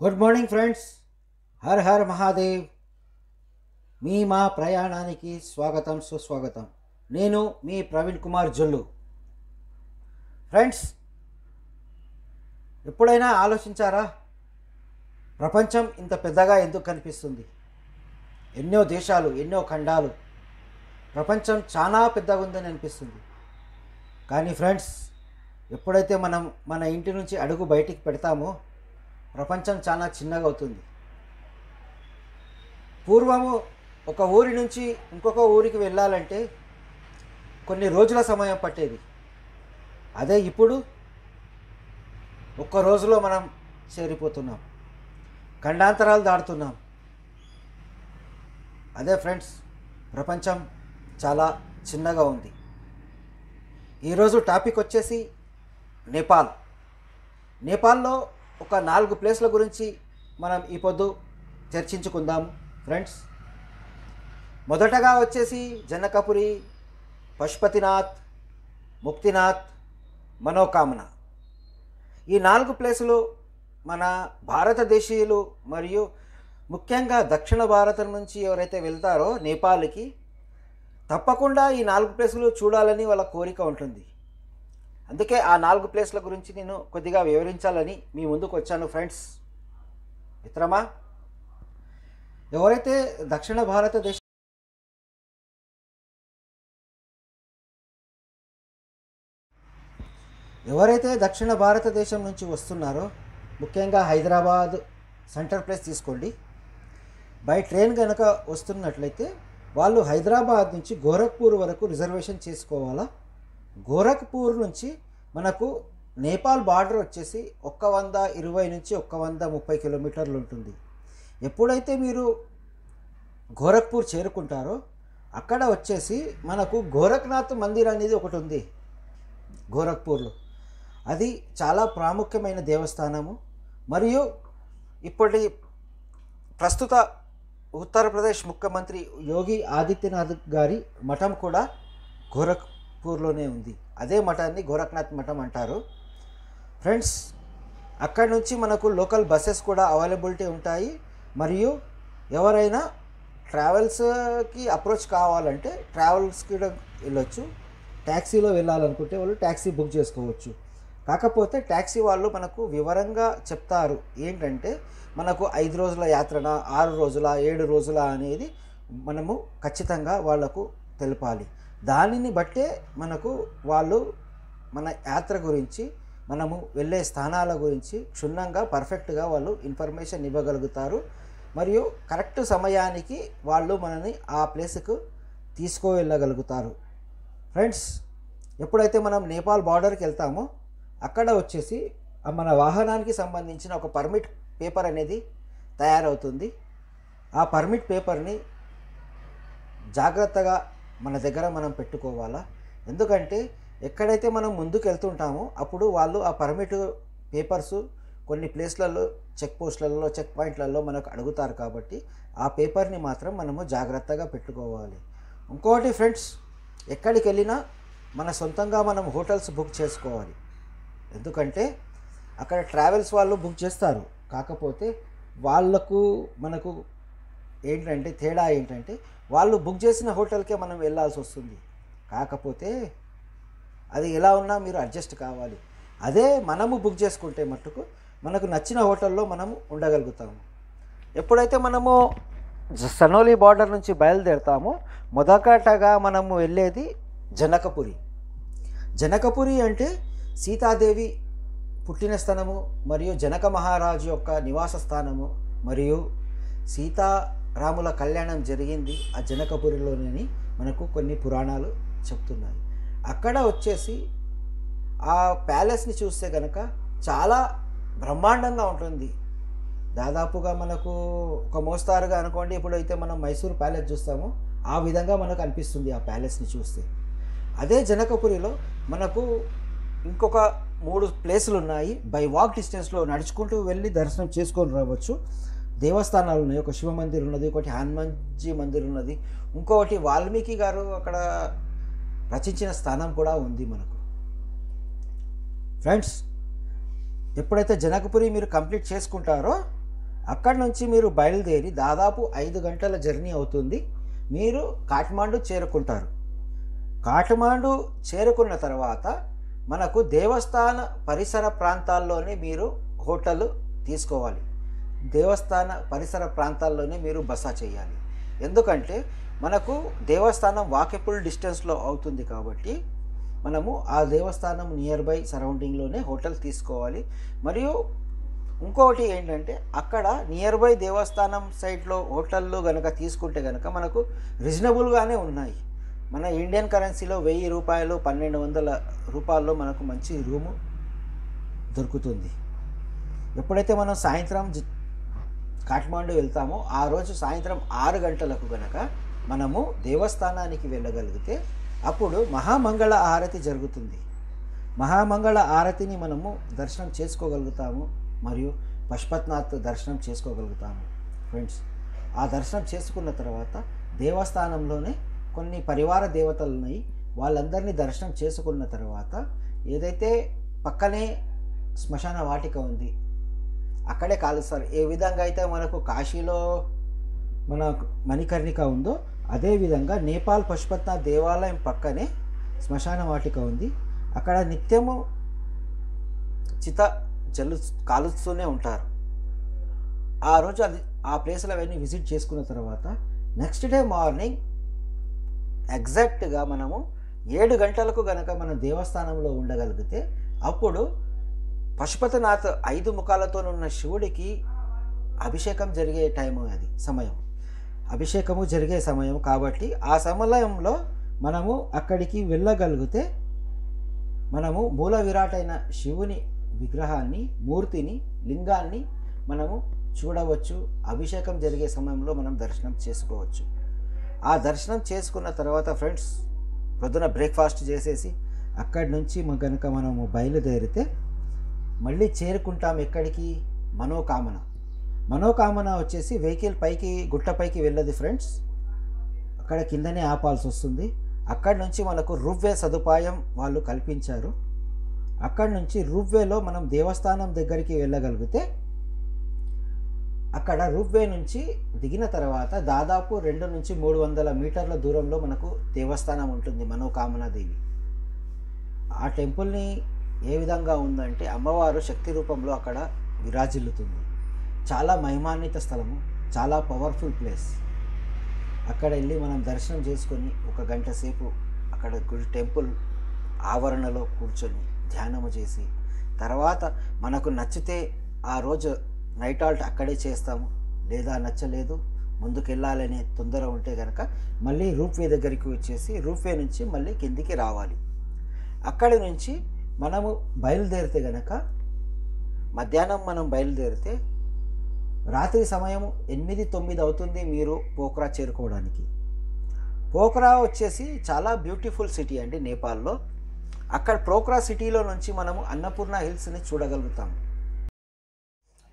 Good morning friends. Her her Mahadev. మా ప్రయాణానికి స్వాగతం సుస్వాగతం. నేను మీ ప్రవీణ్ కుమార్ జొల్లు. ఫ్రెండ్స్, ఎప్పుడైనా ఆలోచించారా ప్రపంచం ఇంత పెద్దగా ఎందుకు కనిపిస్తుంది? ఎన్నో దేశాలు, ఎన్నో ఖండాలు, ప్రపంచం చాలా పెద్దగా ఉందని అనిపిస్తుంది. కానీ ఫ్రెండ్స్, ఎప్పుడైతే మనం మన ఇంటి నుంచి అడుగు బయటికి పెడతామో ప్రపంచం చాలా చిన్నగా అవుతుంది. పూర్వము ఒక ఊరి నుంచి ఇంకొక ఊరికి వెళ్ళాలంటే కొన్ని రోజుల సమయం పట్టేది. అదే ఇప్పుడు ఒక్క రోజులో మనం చేరిపోతున్నాం, ఖండాంతరాలు దాటుతున్నాం. అదే ఫ్రెండ్స్, ప్రపంచం చాలా చిన్నగా ఉంది. ఈరోజు టాపిక్ వచ్చేసి నేపాల్లో ఒక 4 ప్లేస్ల గురించి మనం ఈ పొద్దు చర్చించుకుందాము ఫ్రెండ్స్. మొదటగా వచ్చేసి జనకపురి, పశుపతినాథ్, ముక్తినాథ్, మనోకామన. ఈ 4 ప్లేసులు మన భారతదేశీయులు మరియు ముఖ్యంగా దక్షిణ భారతం నుంచి ఎవరైతే వెళ్తారో నేపాల్కి తప్పకుండా ఈ 4 ప్లేసులు చూడాలని వాళ్ళ కోరిక ఉంటుంది. అందుకే ఆ 4 ప్లేస్ల గురించి నేను కొద్దిగా వివరించాలని మీ ముందుకు వచ్చాను ఫ్రెండ్స్. మిత్రమా, ఎవరైతే దక్షిణ భారతదేశం నుంచి వస్తున్నారో, ముఖ్యంగా హైదరాబాద్ సెంటర్ ప్లేస్ తీసుకోండి. బై ట్రైన్ కనుక వస్తున్నట్లయితే వాళ్ళు హైదరాబాద్ నుంచి గోరఖ్పూర్ వరకు రిజర్వేషన్ చేసుకోవాలా. గోరఖ్పూర్ నుంచి మనకు నేపాల్ బార్డర్ వచ్చేసి 120 నుంచి 130 కిలోమీటర్లు ఉంటుంది. ఎప్పుడైతే మీరు గోరఖ్పూర్ చేరుకుంటారో అక్కడ వచ్చేసి మనకు గోరఖ్నాథ్ మందిర్ అనేది ఒకటి ఉంది గోరఖ్పూర్లో. అది చాలా ప్రాముఖ్యమైన దేవస్థానము. మరియు ఇప్పటి ప్రస్తుత ఉత్తరప్రదేశ్ ముఖ్యమంత్రి యోగి ఆదిత్యనాథ్ గారి మఠం కూడా గోరఖ్పూర్లోనే ఉంది. అదే మఠాన్ని గోరఖ్నాథ్ మఠం అంటారు ఫ్రెండ్స్. అక్కడి నుంచి మనకు లోకల్ బస్సెస్ కూడా అవైలబిలిటీ ఉంటాయి. మరియు ఎవరైనా ట్రావెల్స్కి అప్రోచ్ కావాలంటే ట్రావెల్స్కి కూడా వెళ్ళొచ్చు. ట్యాక్సీలో వెళ్ళాలనుకుంటే వాళ్ళు ట్యాక్సీ బుక్ చేసుకోవచ్చు. కాకపోతే ట్యాక్సీ వాళ్ళు మనకు వివరంగా చెప్తారు ఏంటంటే మనకు 5 రోజుల యాత్రన, 6 రోజుల, 7 రోజుల అనేది మనము ఖచ్చితంగా వాళ్లకు తెలపాలి. దానిని బట్టే మనకు వాళ్ళు మన యాత్ర గురించి, మనము వెళ్ళే స్థానాల గురించి క్షుణ్ణంగా పర్ఫెక్ట్గా వాళ్ళు ఇన్ఫర్మేషన్ ఇవ్వగలుగుతారు. మరియు కరెక్ట్ సమయానికి వాళ్ళు మనని ఆ ప్లేస్కు తీసుకువెళ్ళగలుగుతారు ఫ్రెండ్స్. ఎప్పుడైతే మనం నేపాల్ బార్డర్కి వెళ్తామో అక్కడ వచ్చేసి మన వాహనానికి సంబంధించిన ఒక పర్మిట్ పేపర్ అనేది తయారవుతుంది. ఆ పర్మిట్ పేపర్ని జాగ్రత్తగా మన దగ్గర మనం పెట్టుకోవాలా. ఎందుకంటే ఎక్కడైతే మనం ముందుకు వెళ్తుంటామో అప్పుడు వాళ్ళు ఆ పర్మిట్ పేపర్స్ కొన్ని ప్లేస్లలో, చెక్ పోస్టులలో, చెక్ పాయింట్లలో మనకు అడుగుతారు. కాబట్టి ఆ పేపర్ని మాత్రం మనము జాగ్రత్తగా పెట్టుకోవాలి. ఇంకోటి ఫ్రెండ్స్, ఎక్కడికి వెళ్ళినా మన సొంతంగా మనం హోటల్స్ బుక్ చేసుకోవాలి. ఎందుకంటే అక్కడ ట్రావెల్స్ వాళ్ళు బుక్ చేస్తారు. కాకపోతే వాళ్ళకు మనకు ఏంటంటే తేడా ఏంటంటే వాళ్ళు బుక్ చేసిన హోటల్కే మనం వెళ్ళాల్సి వస్తుంది. కాకపోతే అది ఎలా ఉన్నా మీరు అడ్జస్ట్ కావాలి. అదే మనము బుక్ చేసుకుంటే మట్టుకు మనకు నచ్చిన హోటల్లో మనము ఉండగలుగుతాము. ఎప్పుడైతే మనము సనోలి బార్డర్ నుంచి బయలుదేరుతామో మొదటగా మనము వెళ్ళేది జనకపురి అంటే సీతాదేవి పుట్టిన స్థానము మరియు జనక మహారాజు యొక్క నివాస స్థానము. మరియు సీతారాముల కళ్యాణం జరిగింది ఆ జనకపురిలోనే మనకు కొన్ని పురాణాలు చెప్తున్నాయి. అక్కడ వచ్చేసి ఆ ప్యాలెస్ని చూస్తే కనుక చాలా బ్రహ్మాండంగా ఉంటుంది. దాదాపుగా మనకు ఒక మోస్తారుగా అనుకోండి, ఇప్పుడైతే మనం మైసూర్ ప్యాలెస్ చూస్తామో ఆ విధంగా మనకు అనిపిస్తుంది ఆ ప్యాలెస్ని చూస్తే. అదే జనకపురిలో మనకు ఇంకొక 3 ప్లేసులు ఉన్నాయి. బై వాక్ డిస్టెన్స్లో నడుచుకుంటూ వెళ్ళి దర్శనం చేసుకొని రావచ్చు. దేవస్థానాలు ఉన్నాయి. ఒక శివ మందిర్ ఉన్నది, ఒకటి హనుమాన్జీ మందిర్ ఉన్నది, ఇంకొకటి వాల్మీకి గారు అక్కడ రచించిన స్థానం కూడా ఉంది మనకు ఫ్రెండ్స్. ఎప్పుడైతే జనకపురి మీరు కంప్లీట్ చేసుకుంటారో అక్కడి నుంచి మీరు బయలుదేరి దాదాపు 5 గంటల జర్నీ అవుతుంది, మీరు కాఠ్మాండు చేరుకుంటారు. కాఠ్మాండు చేరుకున్న తర్వాత మనకు దేవస్థాన పరిసర ప్రాంతాల్లోనే మీరు హోటల్ తీసుకోవాలి. దేవస్థాన పరిసర ప్రాంతాల్లోనే మీరు బస చేయాలి. ఎందుకంటే మనకు దేవస్థానం వాకబుల్ డిస్టెన్స్లో అవుతుంది కాబట్టి మనము ఆ దేవస్థానం నియర్ బై సరౌండింగ్లోనే హోటల్ తీసుకోవాలి. మరియు ఇంకొకటి ఏంటంటే అక్కడ నియర్ బై దేవస్థానం సైడ్లో హోటళ్ళు కనుక తీసుకుంటే కనుక మనకు రీజనబుల్గానే ఉన్నాయి. మన ఇండియన్ కరెన్సీలో 1000 రూపాయలు 1200 రూపాయల్లో మనకు మంచి రూము దొరుకుతుంది. ఎప్పుడైతే మనం సాయంత్రం కాఠ్మాండు వెళ్తామో ఆ రోజు సాయంత్రం 6 గంటలకు కనుక మనము దేవస్థానానికి వెళ్ళగలిగితే అప్పుడు మహామంగళ ఆరతి జరుగుతుంది. మహామంగళ ఆరతిని మనము దర్శనం చేసుకోగలుగుతాము మరియు పశుపతినాథ్ దర్శనం చేసుకోగలుగుతాము. ఫ్రెండ్స్, ఆ దర్శనం చేసుకున్న తర్వాత దేవస్థానంలోనే కొన్ని పరివార దేవతలు ఉన్నాయి, వాళ్ళందరినీ దర్శనం చేసుకున్న తర్వాత ఏదైతే పక్కనే శ్మశాన వాటిక ఉంది అక్కడే కాలుస్తారు. ఏ విధంగా అయితే మనకు కాశీలో మన మణికర్ణిక ఉందో అదేవిధంగా నేపాల్ పశుపతినాథ్ దేవాలయం పక్కనే శ్మశాన వాటిక ఉంది. అక్కడ నిత్యము చిత కాలుస్తూనే ఉంటారు. ఆ రోజు ఆ ప్లేస్లో అవన్నీ విజిట్ చేసుకున్న తర్వాత నెక్స్ట్ డే మార్నింగ్ ఎగ్జాక్ట్గా మనము 7 గంటలకు గనక మనం దేవస్థానంలో ఉండగలిగితే అప్పుడు పశుపతినాథ్ 5 ముఖాలతో ఉన్న శివుడికి అభిషేకం జరిగే సమయం అభిషేకము జరిగే సమయం కాబట్టి ఆ సమయంలో మనము అక్కడికి వెళ్ళగలిగితే మనము మూల విరాటైన శివుని విగ్రహాన్ని, మూర్తిని, లింగాన్ని మనము చూడవచ్చు. అభిషేకం జరిగే సమయంలో మనం దర్శనం చేసుకోవచ్చు. ఆ దర్శనం చేసుకున్న తర్వాత ఫ్రెండ్స్ పొద్దున బ్రేక్ఫాస్ట్ చేసేసి అక్కడి నుంచి కనుక మనము బయలుదేరితే మళ్ళీ చేరుకుంటాం ఎక్కడికి, మనోకామన వచ్చేసి వెహికల్ పైకి గుట్టపైకి వెళ్ళదు ఫ్రెండ్స్, అక్కడ కిందనే ఆపాల్సి వస్తుంది. అక్కడి నుంచి మనకు రూప్వే సదుపాయం వాళ్ళు కల్పించారు. అక్కడి నుంచి రూప్వేలో మనం దేవస్థానం దగ్గరికి వెళ్ళగలిగితే అక్కడ రూప్వే నుంచి దిగిన తర్వాత దాదాపు 200 నుంచి 300 మీటర్ల దూరంలో మనకు దేవస్థానం ఉంటుంది, మనోకామనాదేవి. ఆ టెంపుల్ని ఏ విధంగా ఉందంటే అమ్మవారు శక్తి రూపంలో అక్కడ విరాజిల్లుతుంది. చాలా మహిమాన్విత స్థలము, చాలా పవర్ఫుల్ ప్లేస్. అక్కడ వెళ్ళి మనం దర్శనం చేసుకొని 1 గంట సేపు అక్కడ టెంపుల్ ఆవరణలో కూర్చొని ధ్యానము చేసి తర్వాత మనకు నచ్చితే ఆ రోజు నైట్ హాల్ట్ అక్కడే చేస్తాము, లేదా నచ్చలేదు ముందుకెళ్ళాలనే తొందర ఉంటే కనుక మళ్ళీ రూప్వే దగ్గరికి వచ్చేసి రూప్వే నుంచి మళ్ళీ కిందికి రావాలి. అక్కడి నుంచి మనము బయలుదేరితే కనుక మధ్యాహ్నం మనం బయలుదేరితే రాత్రి సమయం 8-9 అవుతుంది మీరు పోఖ్రా చేరుకోవడానికి. పోఖ్రా వచ్చేసి చాలా బ్యూటిఫుల్ సిటీ అండి నేపాల్లో. అక్కడ పోఖ్రా సిటీలో నుంచి మనము అన్నపూర్ణ హిల్స్ని చూడగలుగుతాము.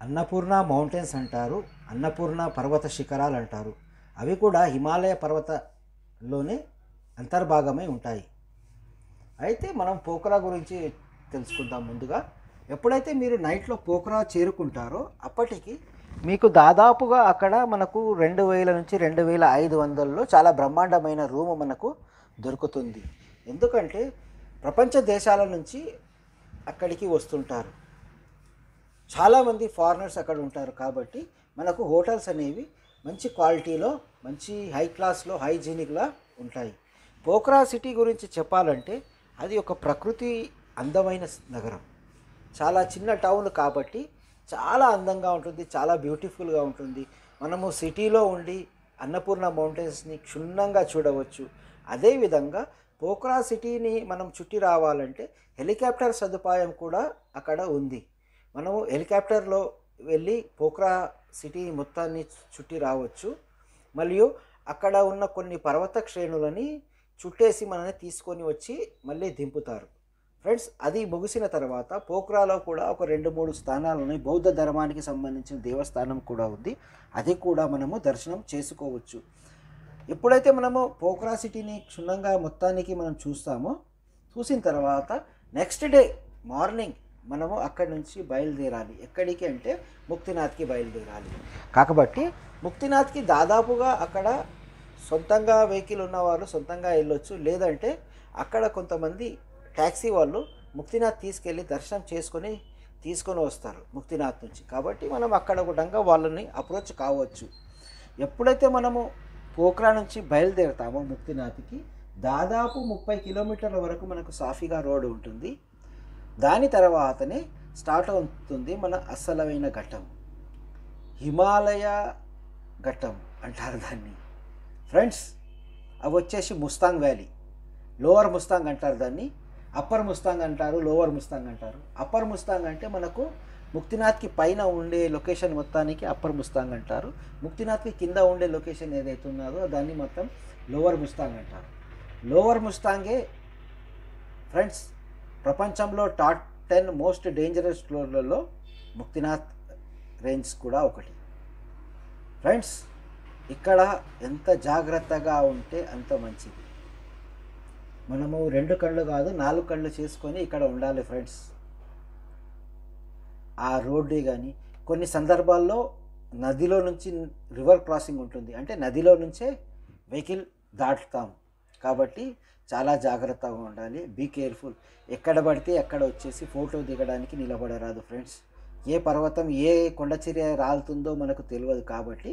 అన్నపూర్ణ మౌంటైన్స్ అంటారు, అన్నపూర్ణ పర్వత శిఖరాలు అంటారు. అవి కూడా హిమాలయ పర్వతలోనే అంతర్భాగమై ఉంటాయి. అయితే మనం పోఖ్రా గురించి తెలుసుకుందాం. ముందుగా ఎప్పుడైతే మీరు నైట్లో పోఖ్రా చేరుకుంటారో అప్పటికి మీకు దాదాపుగా అక్కడ మనకు 2000 నుంచి 2500లో చాలా బ్రహ్మాండమైన రూము మనకు దొరుకుతుంది. ఎందుకంటే ప్రపంచ దేశాల నుంచి అక్కడికి వస్తుంటారు, చాలామంది ఫారినర్స్ అక్కడ ఉంటారు కాబట్టి మనకు హోటల్స్ అనేవి మంచి క్వాలిటీలో, మంచి హై క్లాస్లో, హైజీనిక్గా ఉంటాయి. పోఖ్రా సిటీ గురించి చెప్పాలంటే అది ఒక ప్రకృతి అందమైన నగరం. చాలా చిన్న టౌన్ కాబట్టి చాలా అందంగా ఉంటుంది, చాలా బ్యూటిఫుల్గా ఉంటుంది. మనము సిటీలో ఉండి అన్నపూర్ణ మౌంటైన్స్ని క్షుణ్ణంగా చూడవచ్చు. అదేవిధంగా పోఖ్రా సిటీని మనం చుట్టి రావాలంటే హెలికాప్టర్ సదుపాయం కూడా అక్కడ ఉంది. మనము హెలికాప్టర్లో వెళ్ళి పోఖ్రా సిటీ మొత్తాన్ని చుట్టి రావచ్చు. మరియు అక్కడ ఉన్న కొన్ని పర్వత శ్రేణులని చుట్టేసి మనల్ని తీసుకొని వచ్చి మళ్ళీ దింపుతారు. ఫ్రెండ్స్, అది ముగిసిన తర్వాత పోఖ్రాలో కూడా ఒక 2-3 స్థానాలు ఉన్నాయి. బౌద్ధ ధర్మానికి సంబంధించిన దేవస్థానం కూడా ఉంది, అది కూడా మనము దర్శనం చేసుకోవచ్చు. ఎప్పుడైతే మనము పోఖ్రా సిటీని క్షుణ్ణంగా మొత్తానికి మనం చూస్తామో, చూసిన తర్వాత నెక్స్ట్ డే మార్నింగ్ మనము అక్కడి నుంచి బయలుదేరాలి. ఎక్కడికి అంటే ముక్తినాథ్కి బయలుదేరాలి. కాబట్టి ముక్తినాథ్కి దాదాపుగా అక్కడ సొంతంగా వెహికల్ ఉన్నవాళ్ళు సొంతంగా వెళ్ళొచ్చు. లేదంటే అక్కడ కొంతమంది ట్యాక్సీ వాళ్ళు ముక్తినాథ్ తీసుకెళ్ళి దర్శనం తీసుకొని వస్తారు ముక్తినాథ్ నుంచి. కాబట్టి మనం అక్కడ కూడా వాళ్ళని అప్రోచ్ కావచ్చు. ఎప్పుడైతే మనము పోఖ్రా నుంచి బయలుదేరుతామో ముక్తినాథ్కి దాదాపు 30 కిలోమీటర్ల వరకు మనకు సాఫీగా రోడ్డు ఉంటుంది. దాని తర్వాతనే స్టార్ట్ అవుతుంది మన అసలైన ఘట్టం, హిమాలయ ఘట్టం అంటారు దాన్ని ఫ్రెండ్స్. అవి వచ్చేసి ముస్తాంగ్ వ్యాలీ, లోవర్ ముస్తాంగ్ అంటారు దాన్ని, అప్పర్ ముస్తాంగ్ అంటారు, లోవర్ ముస్తాంగ్ అంటారు. అప్పర్ ముస్తాంగ్ అంటే మనకు ముక్తినాథ్కి పైన ఉండే లొకేషన్ మొత్తానికి అప్పర్ ముస్తాంగ్ అంటారు. ముక్తినాథ్కి కింద ఉండే లొకేషన్ ఏదైతే ఉన్నదో దాన్ని మొత్తం లోవర్ ముస్తాంగ్ అంటారు. లోవర్ ముస్తాంగే ఫ్రెండ్స్ ప్రపంచంలో టాప్ 10 మోస్ట్ డేంజరస్ ఫ్లోర్లలో ముక్తినాథ్ రేంజ్ కూడా ఒకటి ఫ్రెండ్స్. ఇక్కడ ఎంత జాగ్రత్తగా ఉంటే అంత మంచిది. మనము 2 కళ్ళు కాదు 4 కళ్ళు చేసుకొని ఇక్కడ ఉండాలి ఫ్రెండ్స్. ఆ రోడ్డే కానీ కొన్ని సందర్భాల్లో నదిలో నుంచి రివర్ క్రాసింగ్ ఉంటుంది, అంటే నదిలో నుంచే వెహికల్ దాటుతాం. కాబట్టి చాలా జాగ్రత్తగా ఉండాలి. Be careful. ఎక్కడ పడితే అక్కడ వచ్చేసి ఫోటో దిగడానికి నిలబడరాదు ఫ్రెండ్స్. ఏ పర్వతం ఏ కొండచర్య రాలుతుందో మనకు తెలియదు. కాబట్టి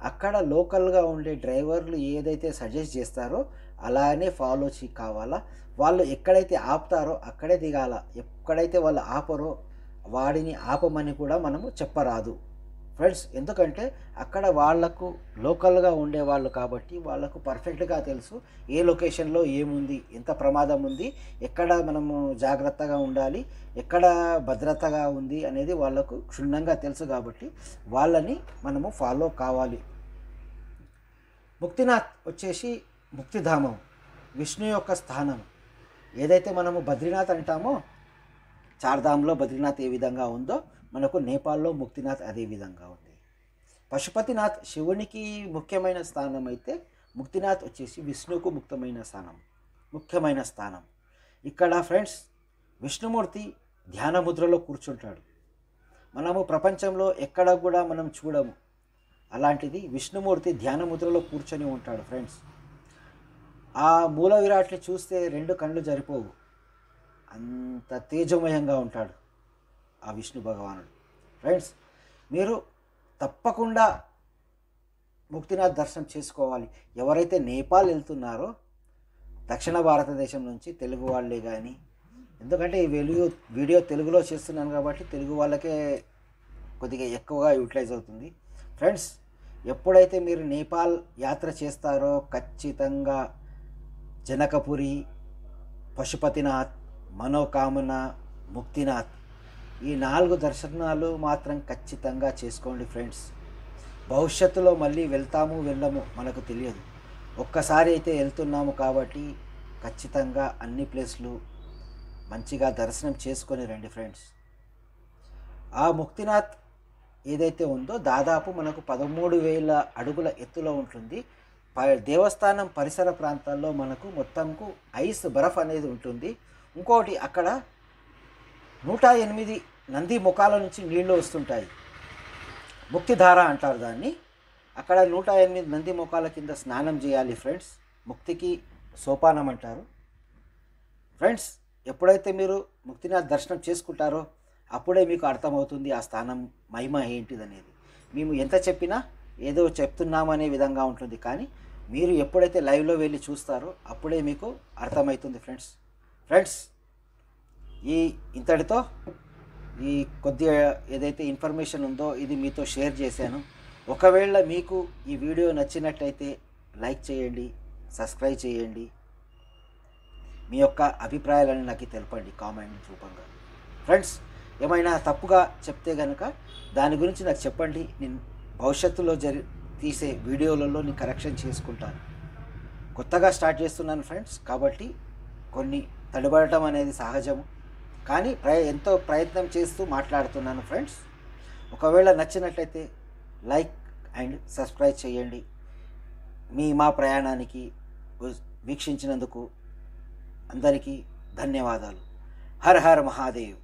అక్కడ లోకల్గా ఉండే డ్రైవర్లు ఏదైతే సజెస్ట్ చేస్తారో అలానే ఫాలో కావాలా. వాళ్ళు ఎక్కడైతే ఆపుతారో అక్కడే దిగాల. ఎక్కడైతే వాళ్ళు ఆపరో వాడిని ఆపమని కూడా మనము చెప్పరాదు ఫ్రెండ్స్. ఎందుకంటే అక్కడ వాళ్లకు లోకల్గా ఉండేవాళ్ళు కాబట్టి వాళ్ళకు పర్ఫెక్ట్గా తెలుసు ఏ లొకేషన్లో ఏముంది, ఎంత ప్రమాదం ఉంది, ఎక్కడ మనము జాగ్రత్తగా ఉండాలి, ఎక్కడ భద్రతగా ఉంది అనేది వాళ్ళకు క్షుణ్ణంగా తెలుసు. కాబట్టి వాళ్ళని మనము ఫాలో కావాలి. ముక్తినాథ్ వచ్చేసి ముక్తిధామం, విష్ణు యొక్క స్థానం. ఏదైతే మనము బద్రీనాథ్ అంటామో, చార్ధామ్లో బద్రీనాథ్ ఏ విధంగా ఉందో మనకు నేపాల్లో ముక్తినాథ్ అదే విధంగా ఉంది. పశుపతినాథ్ శివునికి ముఖ్యమైన స్థానం అయితే ముక్తినాథ్ వచ్చేసి విష్ణువుకు ముఖ్యమైన స్థానం. ఇక్కడ ఫ్రెండ్స్ విష్ణుమూర్తి ధ్యాన ముద్రలో కూర్చుంటాడు. మనము ప్రపంచంలో ఎక్కడ కూడా మనం చూడము. అలాంటిది విష్ణుమూర్తి ధ్యాన ముద్రలో కూర్చొని ఉంటాడు ఫ్రెండ్స్. ఆ మూల విరాట్ని చూస్తే 2 కళ్ళు సరిపోవు, అంత తేజమయంగా ఉంటాడు ఆ విష్ణు భగవానుడు. ఫ్రెండ్స్ మీరు తప్పకుండా ముక్తినాథ్ దర్శనం చేసుకోవాలి. ఎవరైతే నేపాల్ వెళ్తున్నారో దక్షిణ భారతదేశం నుంచి తెలుగు వాళ్ళే కానీ, ఎందుకంటే ఈ వీడియో తెలుగులో చేస్తున్నాను కాబట్టి తెలుగు వాళ్ళకే కొద్దిగా ఎక్కువగా యూటిలైజ్ అవుతుంది. ఫ్రెండ్స్ ఎప్పుడైతే మీరు నేపాల్ యాత్ర చేస్తారో ఖచ్చితంగా జనకపురి, పశుపతినాథ్, మనోకామన, ముక్తినాథ్ ఈ 4 దర్శనాలు మాత్రం ఖచ్చితంగా చేసుకోండి ఫ్రెండ్స్. భవిష్యత్తులో మళ్ళీ వెళ్తాము వెళ్ళము మనకు తెలియదు. ఒక్కసారి అయితే వెళ్తున్నాము కాబట్టి ఖచ్చితంగా అన్ని ప్లేస్లు మంచిగా దర్శనం చేసుకొని రండి ఫ్రెండ్స్. ఆ ముక్తినాథ్ ఏదైతే ఉందో దాదాపు మనకు 13,000 అడుగుల ఎత్తులో ఉంటుంది. దేవస్థానం పరిసర ప్రాంతాల్లో మనకు మొత్తంకు ఐస్ బరఫ్ అనేది ఉంటుంది. ఇంకోటి అక్కడ 108 నంది ముఖాల నుంచి నీళ్లు వస్తుంటాయి. ముక్తిధార అంటారు దాన్ని. అక్కడ 108 నంది ముఖాల కింద స్నానం చేయాలి ఫ్రెండ్స్. ముక్తికి సోపానం అంటారు ఫ్రెండ్స్. ఎప్పుడైతే మీరు ముక్తినాథ్ దర్శనం చేసుకుంటారో అప్పుడే మీకు అర్థమవుతుంది ఆ స్థానం మహిమ ఏంటిదనేది. మేము ఎంత చెప్పినా ఏదో చెప్తున్నామనే విధంగా ఉంటుంది, కానీ మీరు ఎప్పుడైతే లైవ్లో వెళ్ళి చూస్తారో అప్పుడే మీకు అర్థమవుతుంది ఫ్రెండ్స్. ఇంతటితో ఈ కొద్దిగా ఏదైతే ఇన్ఫర్మేషన్ ఉందో ఇది మీతో షేర్ చేశాను. ఒకవేళ మీకు ఈ వీడియో నచ్చినట్లయితే లైక్ చేయండి, సబ్స్క్రైబ్ చేయండి, మీ యొక్క అభిప్రాయాలను నాకు తెలపండి కామెంట్ రూపంగా. ఫ్రెండ్స్ ఏమైనా తప్పుగా చెప్తే కనుక దాని గురించి నాకు చెప్పండి. నేను భవిష్యత్తులో తీసే వీడియోలలో నేను కరెక్షన్ చేసుకుంటాను. కొత్తగా స్టార్ట్ చేస్తున్నాను ఫ్రెండ్స్, కాబట్టి కొన్ని తడబడటం అనేది సహజము, కానీ ఎంతో ప్రయత్నం చేస్తూ మాట్లాడుతున్నాను ఫ్రెండ్స్. ఒకవేళ నచ్చినట్లయితే లైక్ అండ్ సబ్స్క్రైబ్ చేయండి. మా ప్రయాణానికి వీక్షించినందుకు అందరికీ ధన్యవాదాలు. Her her Mahadev.